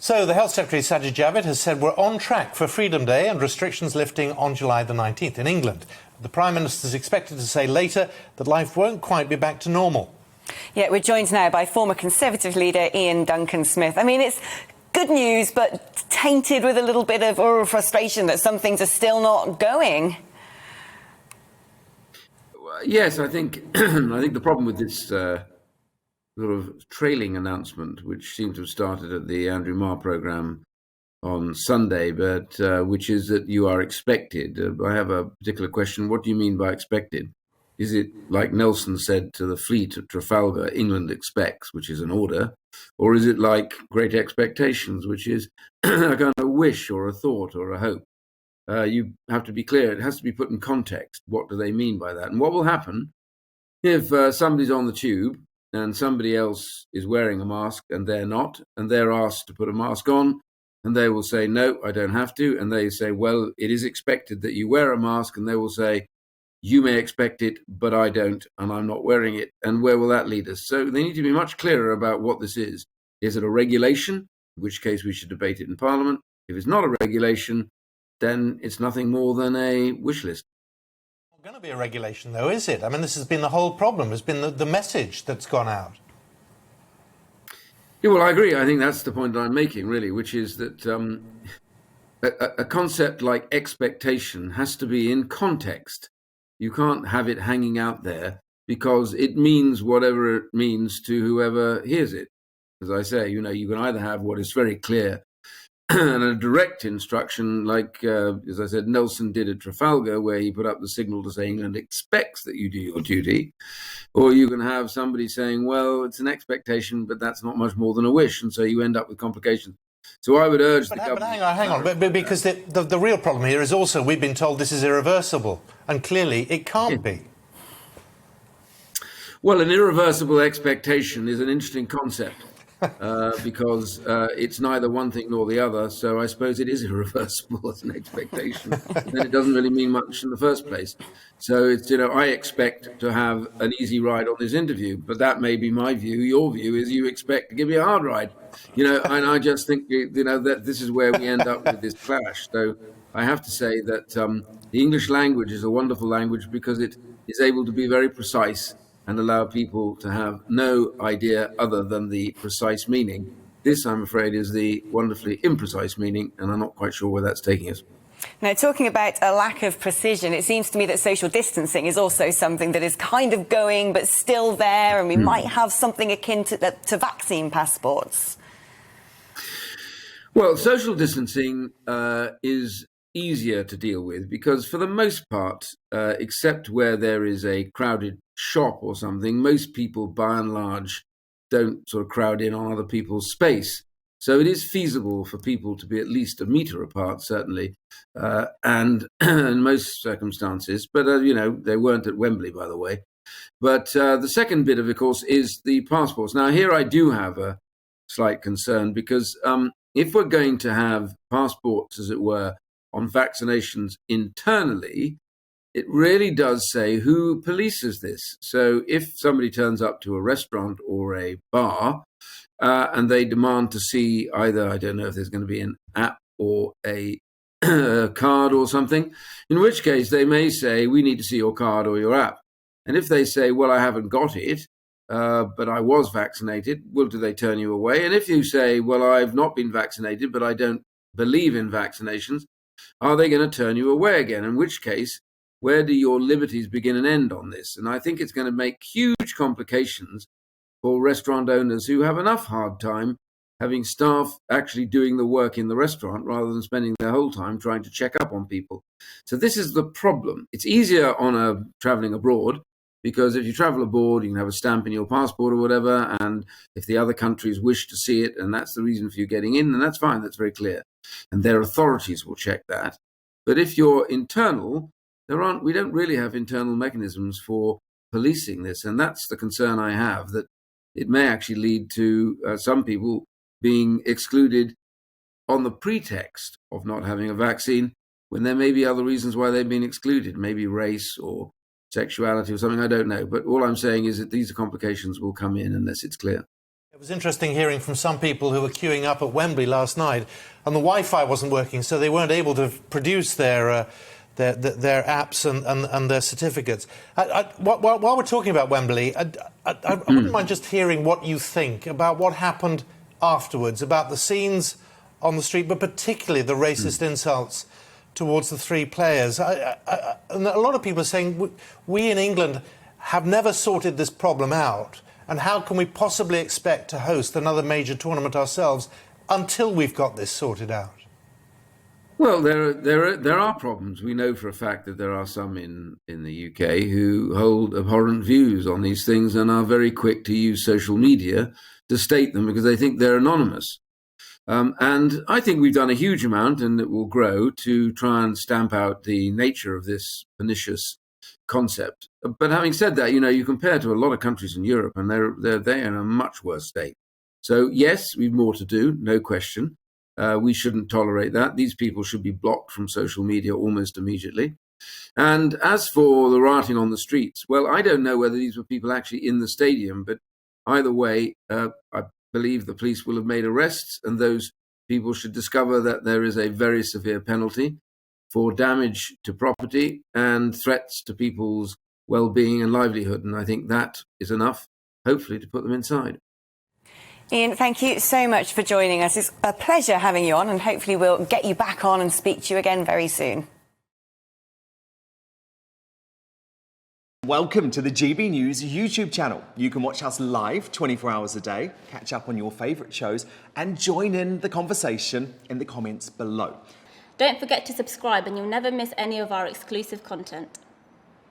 So the Health Secretary, Sajid Javid, has said we're on track for Freedom Day and restrictions lifting on July the 19th in England. The Prime Minister is expected to say later that life won't quite be back to normal. Yeah, we're joined now by former Conservative leader Iain Duncan Smith. I mean, it's good news, but tainted with a little bit of frustration that some things are still not going. Yes, I think the problem with this sort of trailing announcement, which seemed to have started at the Andrew Marr programme on Sunday, but which is that you are expected. I have a particular question. What do you mean by expected? Is it like Nelson said to the fleet at Trafalgar, England expects, which is an order? Or is it like Great Expectations, which is a kind of wish or a thought or a hope? You have to be clear. It has to be put in context. What do they mean by that? And what will happen if somebody's on the tube and somebody else is wearing a mask and they're not, and they're asked to put a mask on, and they will say, no, I don't have to. And they say, well, it is expected that you wear a mask. And they will say, you may expect it, but I don't, and I'm not wearing it. And where will that lead us? So they need to be much clearer about what this is. Is it a regulation, in which case we should debate it in Parliament? If it's not a regulation, then it's nothing more than a wish list. It's not going to be a regulation, though, is it? I mean, this has been the whole problem. It's been the message that's gone out. Yeah, well, I agree. I think that's the point that I'm making, really, which is that a concept like expectation has to be in context. You can't have it hanging out there because it means whatever it means to whoever hears it. As I say, you can either have what is very clear and a direct instruction, like, as I said, Nelson did at Trafalgar, where he put up the signal to say England expects that you do your duty. Or you can have somebody saying, well, it's an expectation, but that's not much more than a wish. And so you end up with complications. So I would urge the government... But hang on. But because the real problem here is also we've been told this is irreversible. And clearly it can't be. Well, an irreversible expectation is an interesting concept. Because it's neither one thing nor the other. So I suppose it is irreversible as an expectation. Then it doesn't really mean much in the first place. So it's, I expect to have an easy ride on this interview, but that may be my view. Your view is you expect to give me a hard ride, and I just think, that this is where we end up with this clash. So I have to say that the English language is a wonderful language because it is able to be very precise and allow people to have no idea other than the precise meaning. This, I'm afraid, is the wonderfully imprecise meaning, and I'm not quite sure where that's taking us. Now, talking about a lack of precision, it seems to me that social distancing is also something that is kind of going but still there, and we might have something akin to vaccine passports. Well, social distancing is easier to deal with because for the most part, except where there is a crowded shop or something, most people by and large don't sort of crowd in on other people's space. So it is feasible for people to be at least a metre apart, certainly, and in most circumstances. But, they weren't at Wembley, by the way. But the second bit of course, is the passports. Now, here I do have a slight concern because if we're going to have passports, as it were, on vaccinations internally, it really does say who polices this. So if somebody turns up to a restaurant or a bar and they demand to see either, I don't know if there's going to be an app or a card or something, in which case they may say, we need to see your card or your app. And if they say, well, I haven't got it, but I was vaccinated, well, do they turn you away? And if you say, well, I've not been vaccinated, but I don't believe in vaccinations, are they going to turn you away again? In which case, where do your liberties begin and end on this? And I think it's going to make huge complications for restaurant owners who have enough hard time having staff actually doing the work in the restaurant rather than spending their whole time trying to check up on people. So this is the problem. It's easier on traveling abroad because if you travel abroad, you can have a stamp in your passport or whatever. And if the other countries wish to see it, and that's the reason for you getting in, then that's fine. That's very clear. And their authorities will check that. But if you're internal, we don't really have internal mechanisms for policing this. And that's the concern I have, that it may actually lead to some people being excluded on the pretext of not having a vaccine, when there may be other reasons why they've been excluded, maybe race or sexuality or something, I don't know. But all I'm saying is that these complications will come in unless it's clear. It was interesting hearing from some people who were queuing up at Wembley last night, and the Wi-Fi wasn't working, so they weren't able to produce their apps and their certificates. While we're talking about Wembley, I wouldn't mind just hearing what you think about what happened afterwards, about the scenes on the street, but particularly the racist insults towards the three players. And a lot of people are saying we in England have never sorted this problem out, and how can we possibly expect to host another major tournament ourselves until we've got this sorted out? Well, there are problems. We know for a fact that there are some in the UK who hold abhorrent views on these things and are very quick to use social media to state them because they think they're anonymous. And I think we've done a huge amount, and it will grow, to try and stamp out the nature of this pernicious concept. But having said that, you compare to a lot of countries in Europe, and they're in a much worse state. So yes, we've more to do, no question. We shouldn't tolerate that. These people should be blocked from social media almost immediately. And as for the rioting on the streets, well, I don't know whether these were people actually in the stadium, but either way, I believe the police will have made arrests, and those people should discover that there is a very severe penalty for damage to property and threats to people's well-being and livelihood. And I think that is enough, hopefully, to put them inside. Iain, thank you so much for joining us. It's a pleasure having you on, and hopefully we'll get you back on and speak to you again very soon. Welcome to the GB News YouTube channel. You can watch us live 24 hours a day, catch up on your favourite shows, and join in the conversation in the comments below. Don't forget to subscribe and you'll never miss any of our exclusive content.